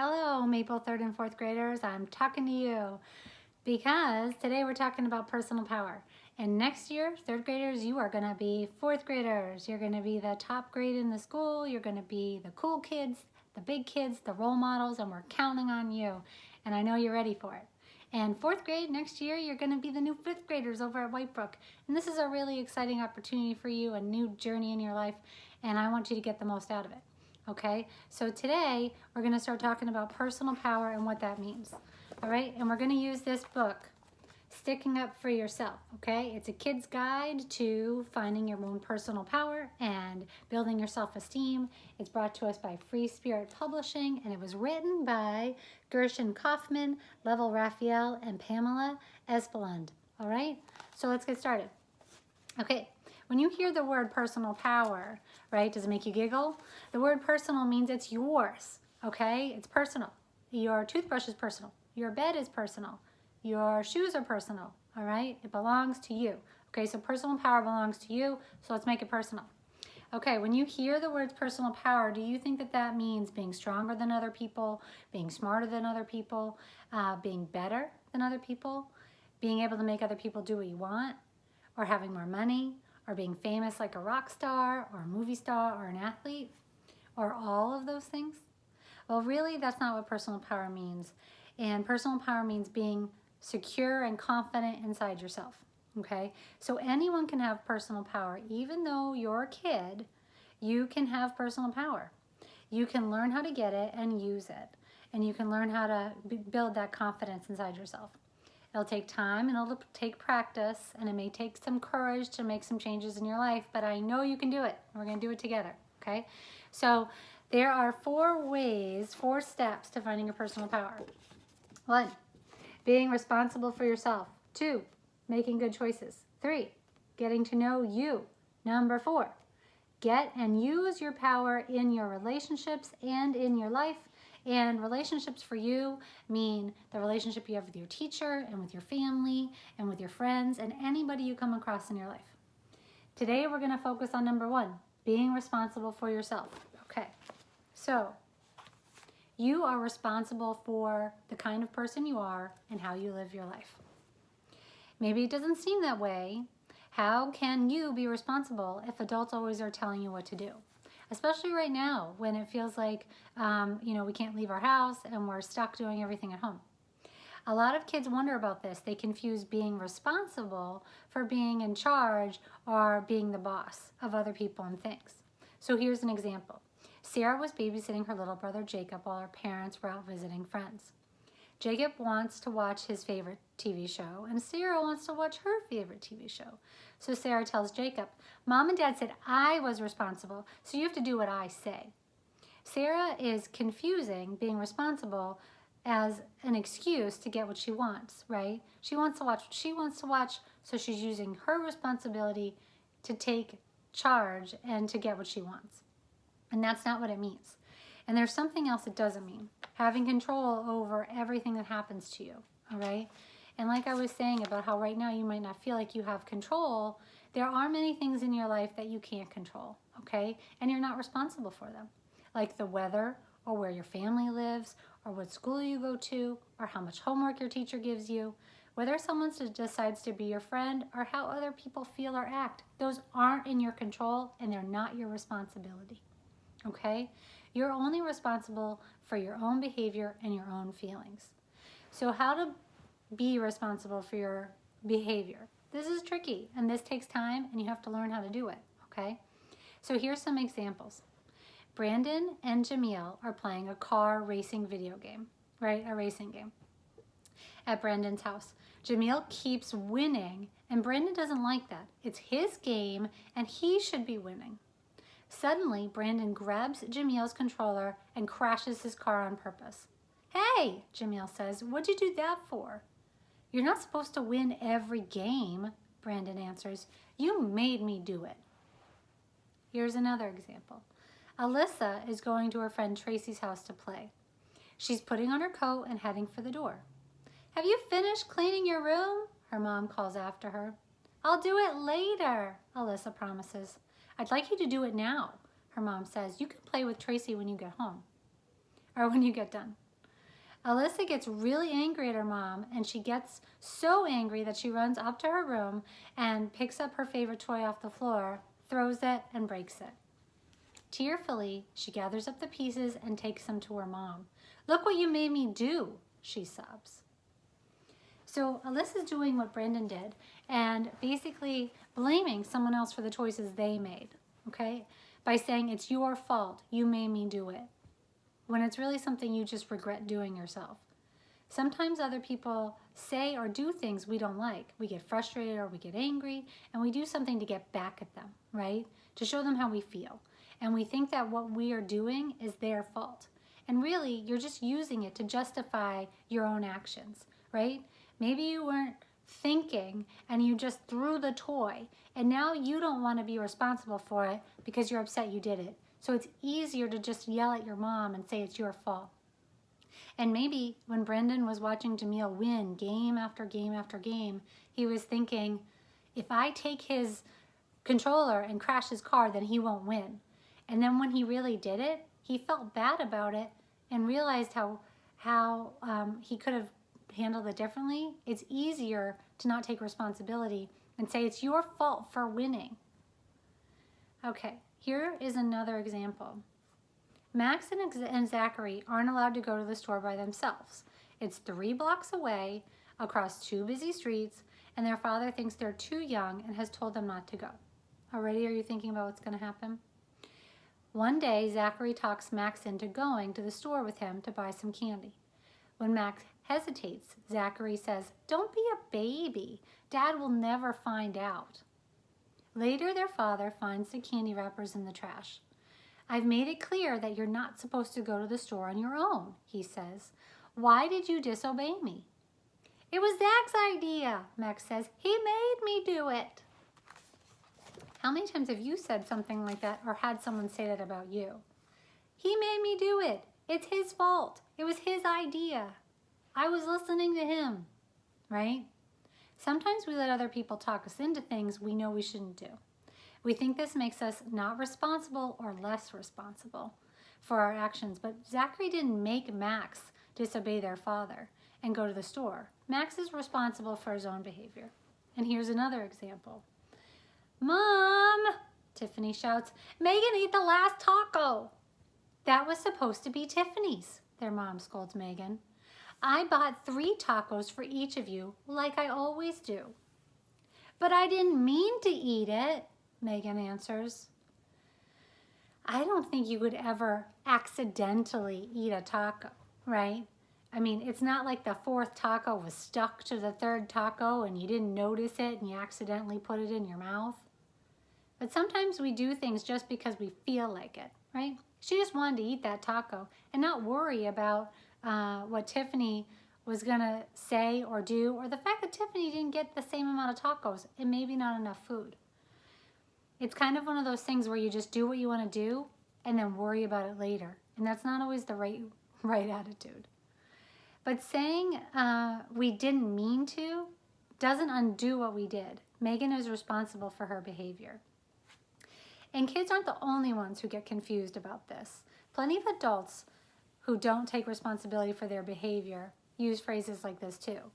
Hello, Maple 3rd and 4th graders. I'm talking to you because today we're talking about personal power. And next year, 3rd graders, you are going to be 4th graders. You're going to be the top grade in the school. You're going to be the cool kids, the big kids, the role models, and we're counting on you. And I know you're ready for it. And 4th grade, next year, you're going to be the new 5th graders over at Whitebrook. And this is a really exciting opportunity for you, a new journey in your life, and I want you to get the most out of it. Okay, so today we're going to start talking about personal power and what that means. All right, and we're going to use this book, Sticking Up for Yourself. Okay, it's a kid's guide to finding your own personal power and building your self-esteem. It's brought to us by Free Spirit Publishing, and it was written by Gershon Kaufman, Level Raphael, and Pamela Espeland. All right, so let's get started. Okay, when you hear the word personal power, right, does it make you giggle? The word personal means it's yours, okay? It's personal. Your toothbrush is personal. Your bed is personal. Your shoes are personal, all right? It belongs to you. Okay, so personal power belongs to you, so let's make it personal. Okay, when you hear the words personal power, do you think that that means being stronger than other people, being smarter than other people, being better than other people, being able to make other people do what you want, or having more money, or being famous like a rock star, or a movie star, or an athlete, or all of those things? Well, really, that's not what personal power means. And personal power means being secure and confident inside yourself, okay? So anyone can have personal power. Even though you're a kid, you can have personal power. You can learn how to get it and use it. And you can learn how to build that confidence inside yourself. It'll take time and it'll take practice, and it may take some courage to make some changes in your life, but I know you can do it. We're going to do it together, okay? So there are 4 steps to finding your personal power. 1, being responsible for yourself. 2, making good choices. 3, getting to know you. Number 4, get and use your power in your relationships and in your life. And relationships for you mean the relationship you have with your teacher and with your family and with your friends and anybody you come across in your life. Today we're going to focus on number 1, being responsible for yourself. Okay, so you are responsible for the kind of person you are and how you live your life. Maybe it doesn't seem that way. How can you be responsible if adults always are telling you what to do? Especially right now when it feels like, we can't leave our house and we're stuck doing everything at home. A lot of kids wonder about this. They confuse being responsible for being in charge or being the boss of other people and things. So here's an example. Sarah was babysitting her little brother Jacob while her parents were out visiting friends. Jacob wants to watch his favorite TV show, and Sarah wants to watch her favorite TV show. So Sarah tells Jacob, Mom and Dad said I was responsible, so you have to do what I say. Sarah is confusing being responsible as an excuse to get what she wants, right? She wants to watch what she wants to watch, so she's using her responsibility to take charge and to get what she wants. And that's not what it means. And there's something else it doesn't mean. Having control over everything that happens to you, all right? And like I was saying about how right now you might not feel like you have control, there are many things in your life that you can't control, okay? And you're not responsible for them, like the weather or where your family lives or what school you go to or how much homework your teacher gives you. Whether someone decides to be your friend or how other people feel or act, those aren't in your control and they're not your responsibility, okay? You're only responsible for your own behavior and your own feelings. So how to be responsible for your behavior? This is tricky, and this takes time, and you have to learn how to do it, okay? So here's some examples. Brandon and Jamil are playing a car racing video game, right? A racing game at Brandon's house. Jamil keeps winning, and Brandon doesn't like that. It's his game, and he should be winning. Suddenly, Brandon grabs Jamil's controller and crashes his car on purpose. Hey, Jamil says, what'd you do that for? You're not supposed to win every game, Brandon answers. You made me do it. Here's another example. Alyssa is going to her friend Tracy's house to play. She's putting on her coat and heading for the door. Have you finished cleaning your room? Her mom calls after her. I'll do it later, Alyssa promises. I'd like you to do it now, her mom says. You can play with Tracy when you get home, or when you get done. Alyssa gets really angry at her mom, and she gets so angry that she runs up to her room and picks up her favorite toy off the floor, throws it, and breaks it. Tearfully, she gathers up the pieces and takes them to her mom. "Look what you made me do," she sobs. So Alyssa's doing what Brandon did and basically blaming someone else for the choices they made, okay? By saying, "It's your fault, you made me do it," when it's really something you just regret doing yourself. Sometimes other people say or do things we don't like. We get frustrated or we get angry, and we do something to get back at them, right? To show them how we feel. And we think that what we are doing is their fault. And really, you're just using it to justify your own actions, right? Maybe you weren't thinking and you just threw the toy, and now you don't want to be responsible for it because you're upset you did it. So it's easier to just yell at your mom and say it's your fault. And maybe when Brendan was watching Jamil win game after game after game, he was thinking, if I take his controller and crash his car, then he won't win. And then when he really did it, he felt bad about it and realized how he could have handled it differently. It's easier to not take responsibility and say it's your fault for winning. Okay, here is another example. Max and Zachary aren't allowed to go to the store by themselves. It's 3 blocks away, across 2 busy streets, and their father thinks they're too young and has told them not to go. Already, are you thinking about what's going to happen? One day, Zachary talks Max into going to the store with him to buy some candy. When Max hesitates, Zachary says, "Don't be a baby. Dad will never find out." Later, their father finds the candy wrappers in the trash. "I've made it clear that you're not supposed to go to the store on your own," he says. "Why did you disobey me?" "It was Zach's idea," Max says. "He made me do it." How many times have you said something like that or had someone say that about you? "He made me do it. It's his fault. It was his idea. I was listening to him," right? Sometimes we let other people talk us into things we know we shouldn't do. We think this makes us not responsible or less responsible for our actions, but Zachary didn't make Max disobey their father and go to the store. Max is responsible for his own behavior. And here's another example. "Mom," Tiffany shouts, "Megan ate the last taco." "That was supposed to be Tiffany's," their mom scolds Megan. "I bought 3 tacos for each of you, like I always do." "But I didn't mean to eat it," Megan answers. I don't think you would ever accidentally eat a taco, right? I mean, it's not like the 4th taco was stuck to the 3rd taco and you didn't notice it and you accidentally put it in your mouth. But sometimes we do things just because we feel like it, right? She just wanted to eat that taco and not worry about what Tiffany was gonna say or do, or the fact that Tiffany didn't get the same amount of tacos and maybe not enough food. It's kind of one of those things where you just do what you want to do and then worry about it later. And that's not always the right attitude. But saying we didn't mean to doesn't undo what we did. Megan is responsible for her behavior. And kids aren't the only ones who get confused about this. Plenty of adults who don't take responsibility for their behavior use phrases like this too.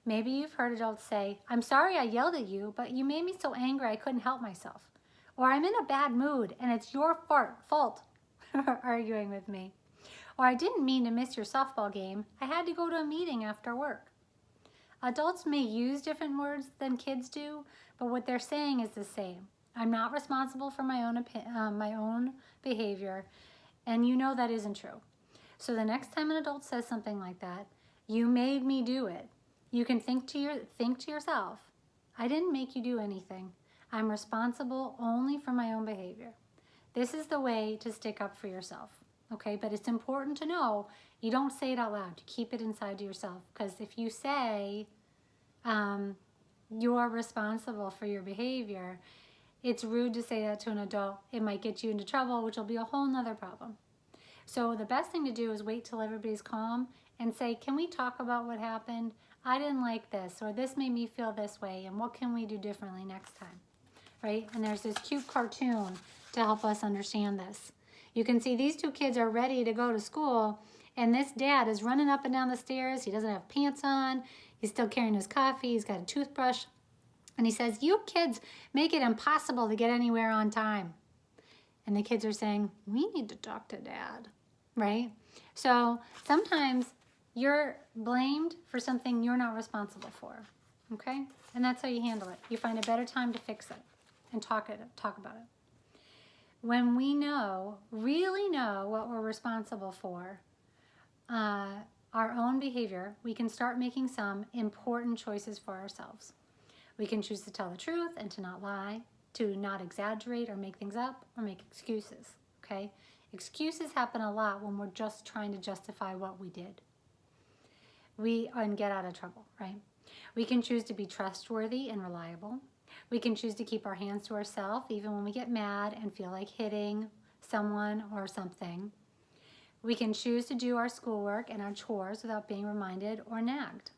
Maybe you've heard adults say, "I'm sorry I yelled at you, but you made me so angry I couldn't help myself." Or, "I'm in a bad mood and it's your fault arguing with me." Or, "I didn't mean to miss your softball game. I had to go to a meeting after work." Adults may use different words than kids do, but what they're saying is the same. I'm not responsible for my own behavior, and you know that isn't true. So the next time an adult says something like that, "You made me do it," you can think to yourself, "I didn't make you do anything. I'm responsible only for my own behavior." This is the way to stick up for yourself, okay? But it's important to know you don't say it out loud. You keep it inside to yourself, because if you say you're responsible for your behavior, it's rude to say that to an adult. It might get you into trouble, which will be a whole nother problem. So the best thing to do is wait till everybody's calm and say, "Can we talk about what happened? I didn't like this," or "This made me feel this way, and what can we do differently next time?" Right? And there's this cute cartoon to help us understand this. You can see these 2 kids are ready to go to school, And this dad is running up and down the stairs. He doesn't have pants on. He's still carrying his coffee. He's got a toothbrush. And he says, "You kids make it impossible to get anywhere on time." And the kids are saying, "We need to talk to Dad," right? So sometimes you're blamed for something you're not responsible for, okay? And that's how you handle it. You find a better time to fix it and talk about it. When we really know what we're responsible for, our own behavior, we can start making some important choices for ourselves. We can choose to tell the truth and to not lie, to not exaggerate or make things up or make excuses, okay? Excuses happen a lot when we're just trying to justify what we did. And get out of trouble, right? We can choose to be trustworthy and reliable. We can choose to keep our hands to ourselves even when we get mad and feel like hitting someone or something. We can choose to do our schoolwork and our chores without being reminded or nagged.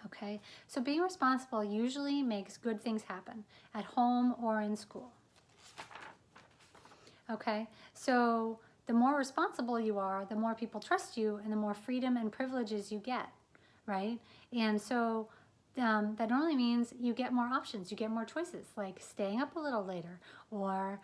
Okay, so being responsible usually makes good things happen at home or in school. Okay, so the more responsible you are, the more people trust you and the more freedom and privileges you get, right? And so that normally means you get more options, you get more choices, like staying up a little later, or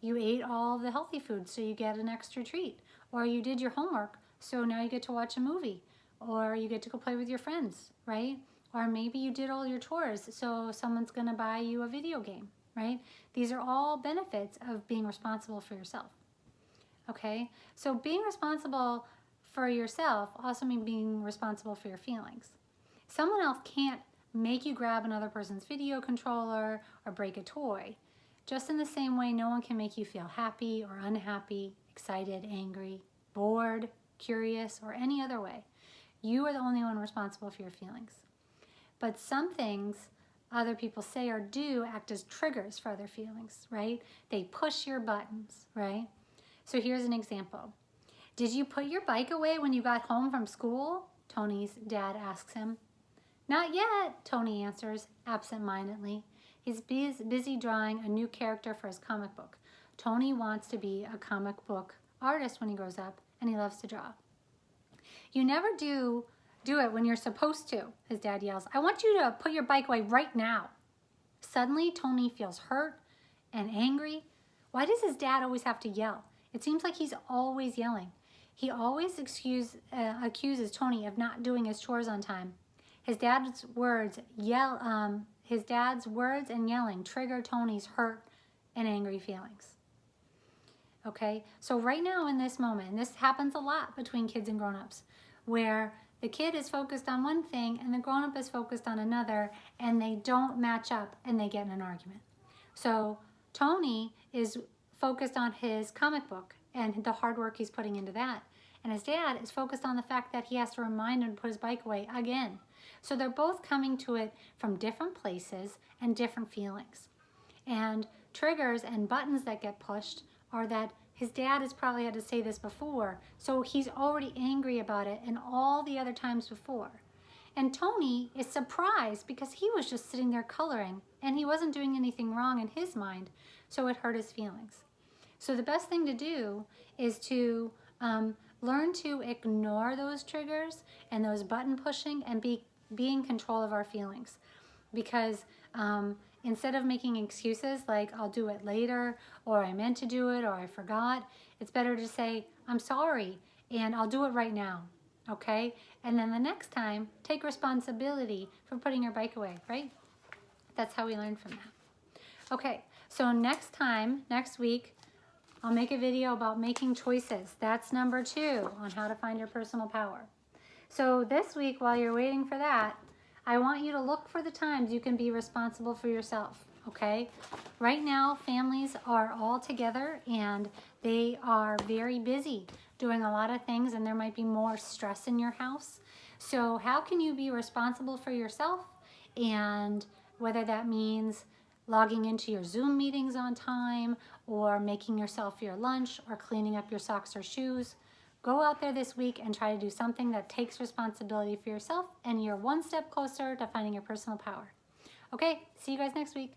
you ate all the healthy foods so you get an extra treat, or you did your homework so now you get to watch a movie, or you get to go play with your friends, right? Or maybe you did all your chores so someone's gonna buy you a video game, right? These are all benefits of being responsible for yourself, okay? So being responsible for yourself also means being responsible for your feelings. Someone else can't make you grab another person's video controller or break a toy. Just in the same way, no one can make you feel happy or unhappy, excited, angry, bored, curious, or any other way. You are the only one responsible for your feelings. But some things other people say or do act as triggers for other feelings, right? They push your buttons, right? So here's an example. "Did you put your bike away when you got home from school?" Tony's dad asks him. "Not yet," Tony answers absent-mindedly. He's busy drawing a new character for his comic book. Tony wants to be a comic book artist when he grows up, and he loves to draw. "You never do it when you're supposed to," his dad yells. "I want you to put your bike away right now." Suddenly, Tony feels hurt and angry. Why does his dad always have to yell? It seems like he's always yelling. He always accuses Tony of not doing his chores on time. His dad's words and yelling trigger Tony's hurt and angry feelings. Okay, so right now in this moment, and this happens a lot between kids and grown-ups, where the kid is focused on one thing and the grown-up is focused on another, and they don't match up and they get in an argument. So Tony is focused on his comic book and the hard work he's putting into that. And his dad is focused on the fact that he has to remind him to put his bike away again. So they're both coming to it from different places and different feelings. And triggers and buttons that get pushed are that his dad has probably had to say this before, so he's already angry about it and all the other times before. And Tony is surprised because he was just sitting there coloring and he wasn't doing anything wrong in his mind, so it hurt his feelings. So the best thing to do is to learn to ignore those triggers and those button pushing and be in control of our feelings. Because instead of making excuses like I'll do it later, or I meant to do it, or I forgot, it's better to say I'm sorry and I'll do it right now, okay? And then the next time, take responsibility for putting your bike away, right? That's how we learn from that. Okay, so next week, I'll make a video about making choices. That's number 2 on how to find your personal power. So this week, while you're waiting for that, I want you to look for the times you can be responsible for yourself, okay? Right now, families are all together and they are very busy doing a lot of things, and there might be more stress in your house. So how can you be responsible for yourself? And whether that means logging into your Zoom meetings on time, or making yourself your lunch, or cleaning up your socks or shoes, go out there this week and try to do something that takes responsibility for yourself, and you're one step closer to finding your personal power. Okay, see you guys next week.